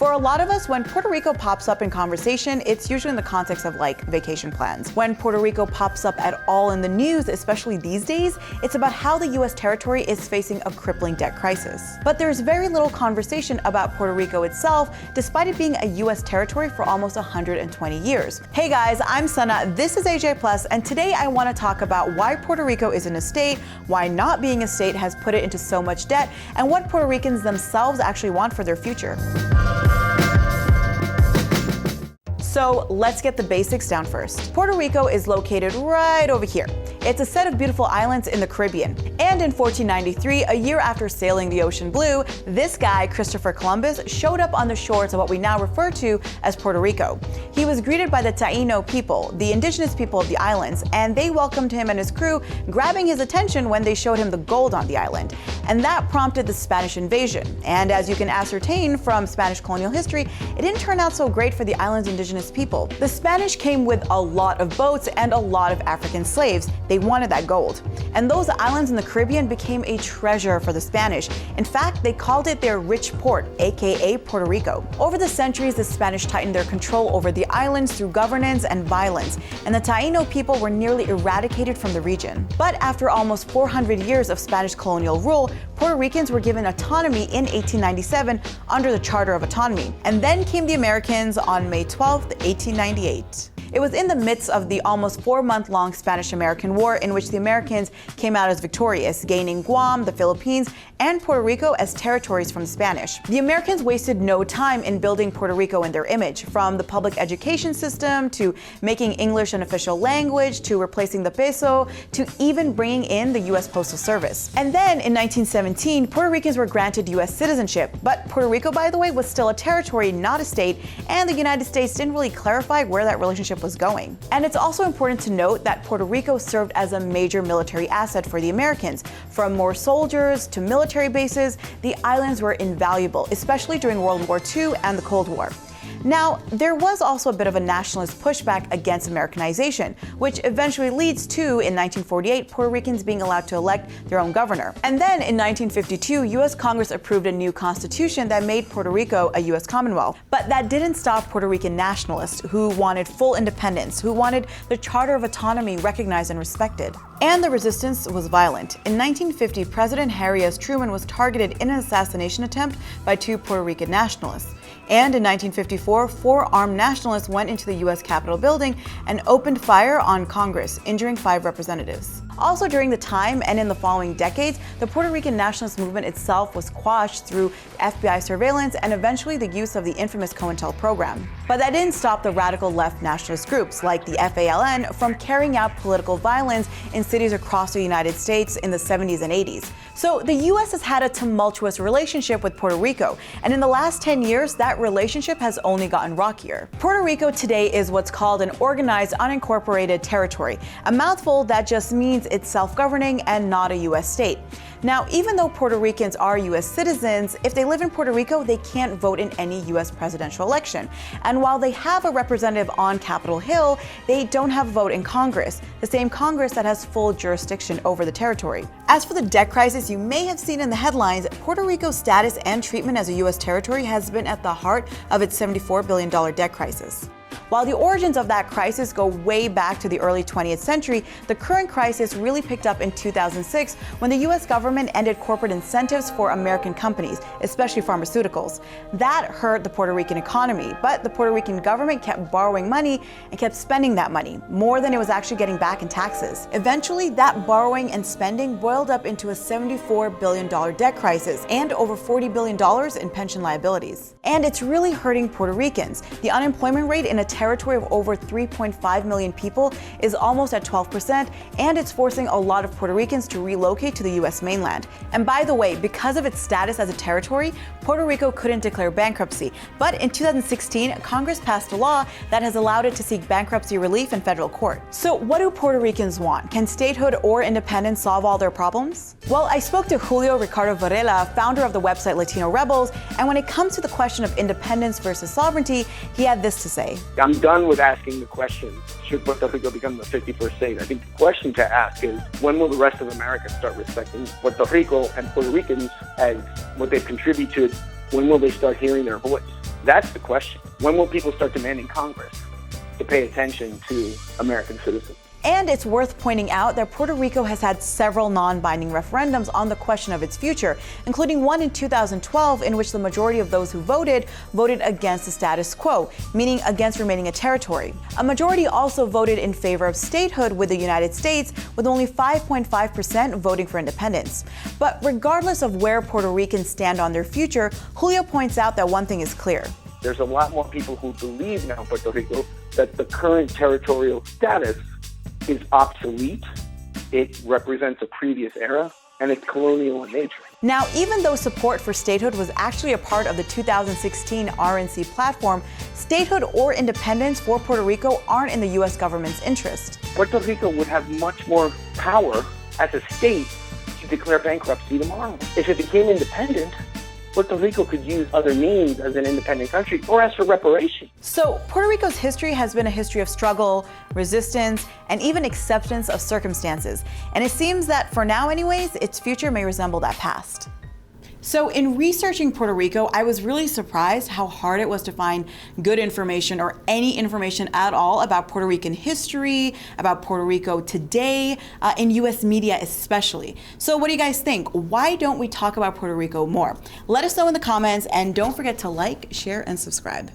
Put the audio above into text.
For a lot of us, when Puerto Rico pops up in conversation, it's usually in the context of like vacation plans. When Puerto Rico pops up at all in the news, especially these days, it's about how the US territory is facing a crippling debt crisis. But there's very little conversation about Puerto Rico itself, despite it being a US territory for almost 120 years. Hey guys, I'm Sana, this is AJ Plus, and today I want to talk about why Puerto Rico isn't a state, why not being a state has put it into so much debt, and what Puerto Ricans themselves actually want for their future. So let's get the basics down first. Puerto Rico is located right over here. It's a set of beautiful islands in the Caribbean. And in 1493, a year after sailing the ocean blue, this guy, Christopher Columbus, showed up on the shores of what we now refer to as Puerto Rico. He was greeted by the Taino people, the indigenous people of the islands, and they welcomed him and his crew, grabbing his attention when they showed him the gold on the island. And that prompted the Spanish invasion. And as you can ascertain from Spanish colonial history, it didn't turn out so great for the island's indigenous people. The Spanish came with a lot of boats and a lot of African slaves. They wanted that gold. And those islands in the Caribbean became a treasure for the Spanish. In fact, they called it their rich port, aka Puerto Rico. Over the centuries, the Spanish tightened their control over the islands through governance and violence, and the Taino people were nearly eradicated from the region. But after almost 400 years of Spanish colonial rule, Puerto Ricans were given autonomy in 1897 under the Charter of Autonomy. And then came the Americans on May 12, 1898. It was in the midst of the almost 4-month-long Spanish-American War in which the Americans came out as victorious, gaining Guam, the Philippines, and Puerto Rico as territories from the Spanish. The Americans wasted no time in building Puerto Rico in their image, from the public education system to making English an official language to replacing the peso to even bringing in the U.S. Postal Service. And then in 1917, Puerto Ricans were granted U.S. citizenship, but Puerto Rico, by the way, was still a territory, not a state, and the United States didn't really clarify where that relationship was going. And it's also important to note that Puerto Rico served as a major military asset for the Americans. From more soldiers to military bases, the islands were invaluable, especially during World War II and the Cold War. Now, there was also a bit of a nationalist pushback against Americanization, which eventually leads to, in 1948, Puerto Ricans being allowed to elect their own governor. And then in 1952, U.S. Congress approved a new constitution that made Puerto Rico a U.S. Commonwealth. But that didn't stop Puerto Rican nationalists who wanted full independence, who wanted the Charter of Autonomy recognized and respected. And the resistance was violent. In 1950, President Harry S. Truman was targeted in an assassination attempt by 2 Puerto Rican nationalists. And in 1954, 4 armed nationalists went into the U.S. Capitol building and opened fire on Congress, injuring 5 representatives. Also during the time and in the following decades, the Puerto Rican nationalist movement itself was quashed through FBI surveillance and eventually the use of the infamous COINTEL program. But that didn't stop the radical left nationalist groups like the FALN from carrying out political violence in cities across the United States in the 70s and 80s. So the U.S. has had a tumultuous relationship with Puerto Rico, and in the last 10 years, that relationship has only gotten rockier. Puerto Rico today is what's called an organized unincorporated territory, a mouthful that just means it's self-governing and not a U.S. state. Now, even though Puerto Ricans are U.S. citizens, if they live in Puerto Rico, they can't vote in any U.S. presidential election. And while they have a representative on Capitol Hill, they don't have a vote in Congress, the same Congress that has full jurisdiction over the territory. As for the debt crisis you may have seen in the headlines, Puerto Rico's status and treatment as a U.S. territory has been at the heart of its $74 billion debt crisis. While the origins of that crisis go way back to the early 20th century, the current crisis really picked up in 2006 when the U.S. government ended corporate incentives for American companies, especially pharmaceuticals. That hurt the Puerto Rican economy, but the Puerto Rican government kept borrowing money and kept spending that money, more than it was actually getting back in taxes. Eventually, that borrowing and spending boiled up into a $74 billion debt crisis and over $40 billion in pension liabilities. And it's really hurting Puerto Ricans. The unemployment rate in a territory of over 3.5 million people is almost at 12%, and it's forcing a lot of Puerto Ricans to relocate to the U.S. mainland. And by the way, because of its status as a territory, Puerto Rico couldn't declare bankruptcy. But in 2016, Congress passed a law that has allowed it to seek bankruptcy relief in federal court. So what do Puerto Ricans want? Can statehood or independence solve all their problems? Well, I spoke to Julio Ricardo Varela, founder of the website Latino Rebels, and when it comes to the question of independence versus sovereignty, he had this to say. I'm done with asking the question, should Puerto Rico become the 51st state? I think the question to ask is, when will the rest of America start respecting Puerto Rico and Puerto Ricans as what they contribute to it? When will they start hearing their voice? That's the question. When will people start demanding Congress to pay attention to American citizens? And it's worth pointing out that Puerto Rico has had several non-binding referendums on the question of its future, including one in 2012 in which the majority of those who voted against the status quo, meaning against remaining a territory. A majority also voted in favor of statehood with the United States, with only 5.5% voting for independence. But regardless of where Puerto Ricans stand on their future, Julio points out that one thing is clear. There's a lot more people who believe now in Puerto Rico that the current territorial status is obsolete, it represents a previous era, and it's colonial in nature. Now, even though support for statehood was actually a part of the 2016 RNC platform, statehood or independence for Puerto Rico aren't in the U.S. government's interest. Puerto Rico would have much more power as a state to declare bankruptcy tomorrow. If it became independent, Puerto Rico could use other means as an independent country or ask for reparations. So Puerto Rico's history has been a history of struggle, resistance, and even acceptance of circumstances. And it seems that for now anyways, its future may resemble that past. So in researching Puerto Rico, I was really surprised how hard it was to find good information or any information at all about Puerto Rican history, about Puerto Rico today, in US media especially. So what do you guys think? Why don't we talk about Puerto Rico more? Let us know in the comments, and don't forget to like, share, and subscribe.